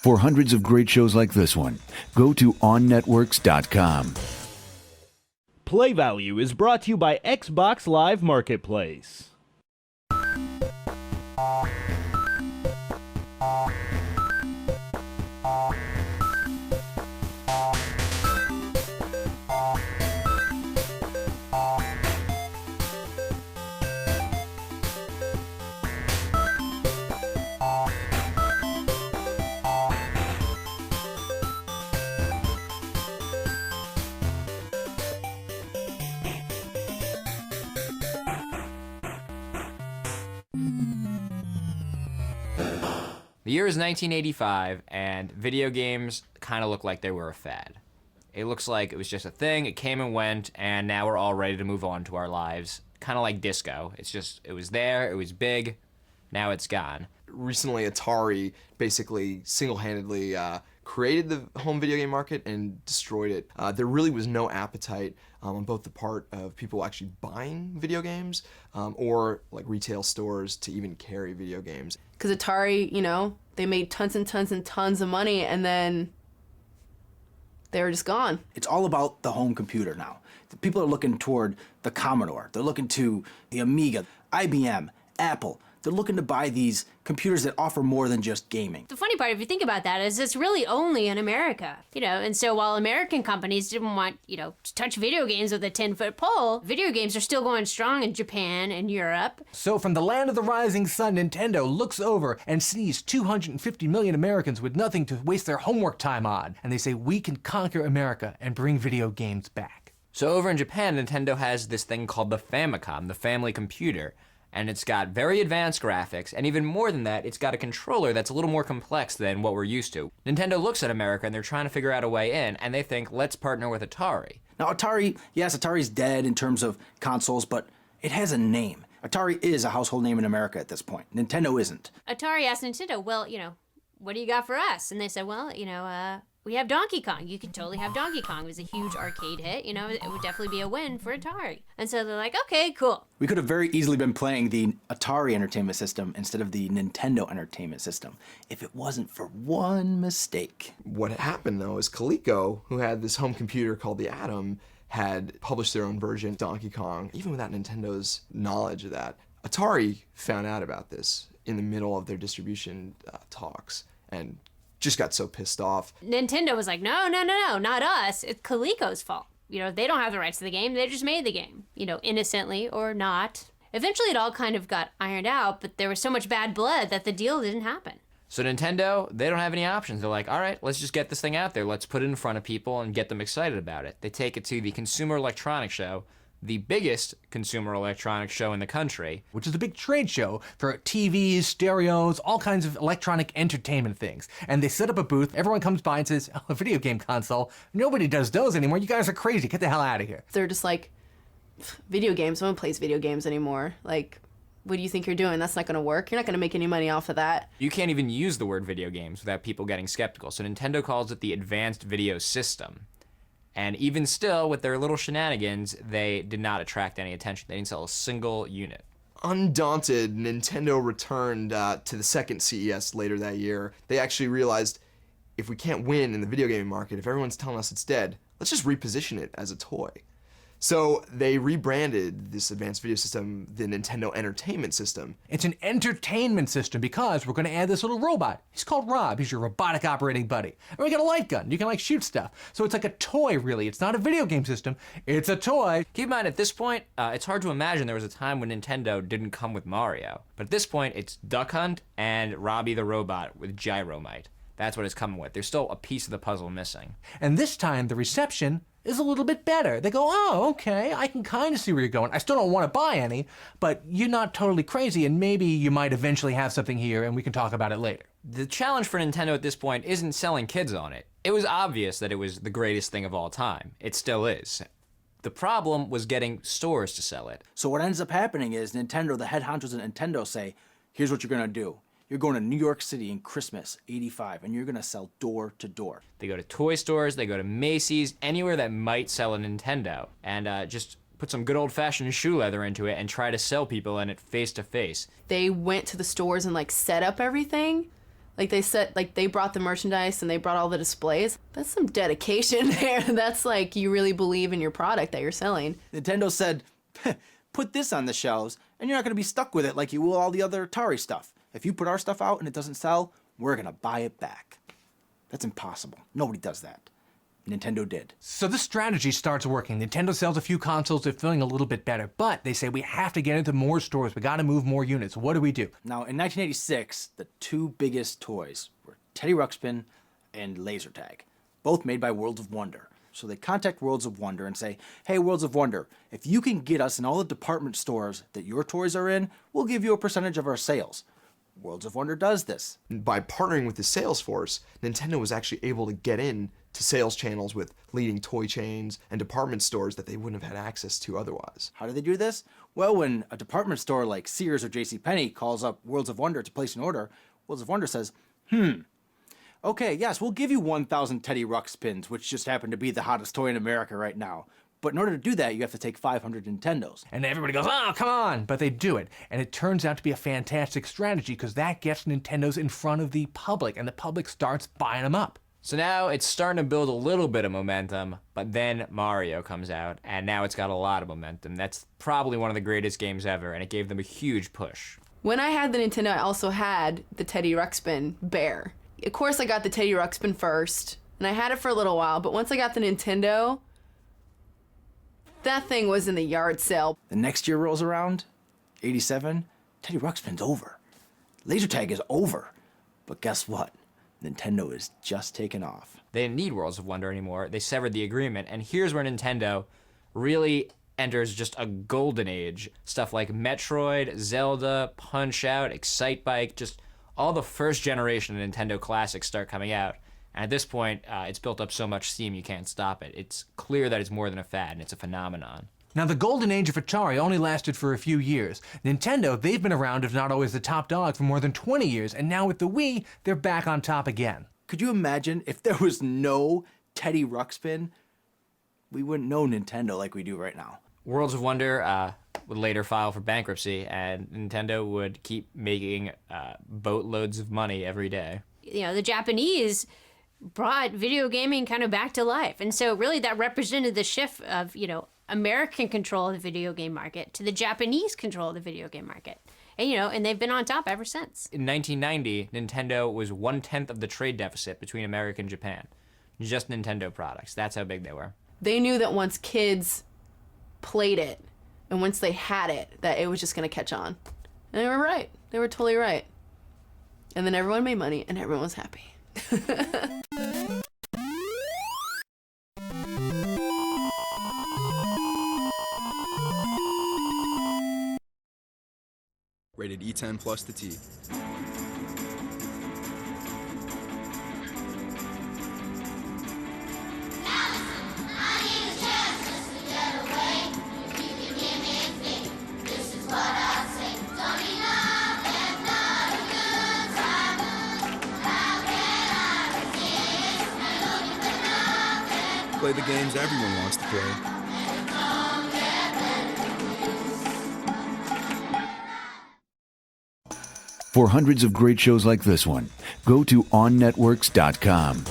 For hundreds of great shows like this one, go to OnNetworks.com. Play Value is brought to you by Xbox Live Marketplace. The year is 1985, and video games kind of look like they were a fad. It looks like it was just a thing, it came and went, and now we're all ready to move on to our lives. Kind of like disco. It was there, it was big, now it's gone. Recently, Atari basically single-handedly created the home video game market and destroyed it. There really was no appetite on both the part of people actually buying video games or like retail stores to even carry video games. Because Atari, you know, they made tons and tons and tons of money, and then they were just gone. It's all about the home computer now. People are looking toward the Commodore. They're looking to the Amiga, IBM, Apple. They're looking to buy these computers that offer more than just gaming. The funny part, if you think about that, is it's really only in America, you know, and so while American companies didn't want, you know, to touch video games with a 10-foot pole, video games are still going strong in Japan and Europe. So from the land of the rising sun, Nintendo looks over and sees 250 million Americans with nothing to waste their homework time on, and they say, we can conquer America and bring video games back. So over in Japan, Nintendo has this thing called the Famicom, the family computer. And it's got very advanced graphics, and even more than that, it's got a controller that's a little more complex than what we're used to. Nintendo looks at America and they're trying to figure out a way in, and they think, let's partner with Atari. Now Atari, yes, Atari's dead in terms of consoles, but it has a name. Atari is a household name in America at this point. Nintendo isn't. Atari asked Nintendo, well, you know, what do you got for us? And they said, well, you know, we have Donkey Kong. You could totally have Donkey Kong. It was a huge arcade hit. You know, it would definitely be a win for Atari. And so they're like, okay, cool. We could have very easily been playing the Atari Entertainment System instead of the Nintendo Entertainment System if it wasn't for one mistake. What happened though is Coleco, who had this home computer called the Atom, had published their own version, Donkey Kong, even without Nintendo's knowledge of that. Atari found out about this in the middle of their distribution talks and just got so pissed off. Nintendo was like, no, not us. It's Coleco's fault. You know, they don't have the rights to the game. They just made the game, you know, innocently or not. Eventually it all kind of got ironed out, but there was so much bad blood that the deal didn't happen. So Nintendo, they don't have any options. They're like, all right, let's just get this thing out there. Let's put it in front of people and get them excited about it. They take it to the Consumer Electronics Show, the biggest consumer electronics show in the country. Which is a big trade show for TVs, stereos, all kinds of electronic entertainment things. And they set up a booth, everyone comes by and says, oh, a video game console. Nobody does those anymore, you guys are crazy, get the hell out of here. They're just like, video games, no one plays video games anymore. Like, what do you think you're doing? That's not gonna work. You're not gonna make any money off of that. You can't even use the word video games without people getting skeptical. So Nintendo calls it the Advanced Video System. And even still, with their little shenanigans, they did not attract any attention. They didn't sell a single unit. Undaunted, Nintendo returned to the second CES later that year. They actually realized, if we can't win in the video gaming market, if everyone's telling us it's dead, let's just reposition it as a toy. So they rebranded this advanced video system the Nintendo Entertainment System. It's an entertainment system because we're going to add this little robot. He's called Rob. He's your robotic operating buddy. And we got a light gun. You can like shoot stuff. So it's like a toy, really. It's not a video game system. It's a toy. Keep in mind, at this point, it's hard to imagine there was a time when Nintendo didn't come with Mario. But at this point, it's Duck Hunt and Robbie the Robot with Gyromite. That's what it's coming with. There's still a piece of the puzzle missing. And this time, the reception is a little bit better. They go, oh, okay, I can kind of see where you're going. I still don't want to buy any, but you're not totally crazy, and maybe you might eventually have something here, and we can talk about it later. The challenge for Nintendo at this point isn't selling kids on it. It was obvious that it was the greatest thing of all time. It still is. The problem was getting stores to sell it. So what ends up happening is Nintendo, the head honchos at Nintendo say, here's what you're gonna do. You're going to New York City in Christmas, '85, and you're gonna sell door to door. They go to toy stores, they go to Macy's, anywhere that might sell a Nintendo, and just put some good old-fashioned shoe leather into it and try to sell people in it face to face. They went to the stores and like set up everything, Like they brought the merchandise and they brought all the displays. That's some dedication there. That's like you really believe in your product that you're selling. Nintendo said, put this on the shelves and you're not going to be stuck with it like you will all the other Atari stuff. If you put our stuff out and it doesn't sell, we're going to buy it back. That's impossible. Nobody does that. Nintendo did. So this strategy starts working. Nintendo sells a few consoles, they're feeling a little bit better, but they say we have to get into more stores, we gotta move more units. What do we do? Now, in 1986, the two biggest toys were Teddy Ruxpin and Laser Tag, both made by Worlds of Wonder. So they contact Worlds of Wonder and say, hey, Worlds of Wonder, if you can get us in all the department stores that your toys are in, we'll give you a percentage of our sales. Worlds of Wonder does this. By partnering with the sales force, Nintendo was actually able to get in to sales channels with leading toy chains and department stores that they wouldn't have had access to otherwise. How do they do this? Well, when a department store like Sears or JCPenney calls up Worlds of Wonder to place an order, Worlds of Wonder says, okay, yes, we'll give you 1,000 Teddy Ruxpins, which just happen to be the hottest toy in America right now. But in order to do that, you have to take 500 Nintendos. And everybody goes, oh, come on! But they do it. And it turns out to be a fantastic strategy because that gets Nintendos in front of the public, and the public starts buying them up. So now it's starting to build a little bit of momentum, but then Mario comes out, and now it's got a lot of momentum. That's probably one of the greatest games ever, and it gave them a huge push. When I had the Nintendo, I also had the Teddy Ruxpin bear. Of course, I got the Teddy Ruxpin first, and I had it for a little while, but once I got the Nintendo, that thing was in the yard sale. The next year rolls around, 87, Teddy Ruxpin's over. Laser Tag is over. But guess what? Nintendo is just taking off. They didn't need Worlds of Wonder anymore. They severed the agreement, and here's where Nintendo really enters just a golden age. Stuff like Metroid, Zelda, Punch-Out, Excitebike, just all the first generation of Nintendo classics start coming out. And at this point, it's built up so much steam you can't stop it. It's clear that it's more than a fad, and it's a phenomenon. Now, the golden age of Atari only lasted for a few years. Nintendo, they've been around, if not always the top dog, for more than 20 years, and now with the Wii, they're back on top again. Could you imagine if there was no Teddy Ruxpin? We wouldn't know Nintendo like we do right now. Worlds of Wonder would later file for bankruptcy, and Nintendo would keep making boatloads of money every day. You know, the Japanese brought video gaming kind of back to life. And so really that represented the shift of, you know, American control of the video game market to the Japanese control of the video game market. And, you know, and they've been on top ever since. In 1990, Nintendo was 1/10 of the trade deficit between America and Japan. Just Nintendo products. That's how big they were. They knew that once kids played it and once they had it, that it was just going to catch on. And they were right. They were totally right. And then everyone made money and everyone was happy. Rated E10 plus to T. Play the games everyone wants to play. For hundreds of great shows like this one, go to OnNetworks.com.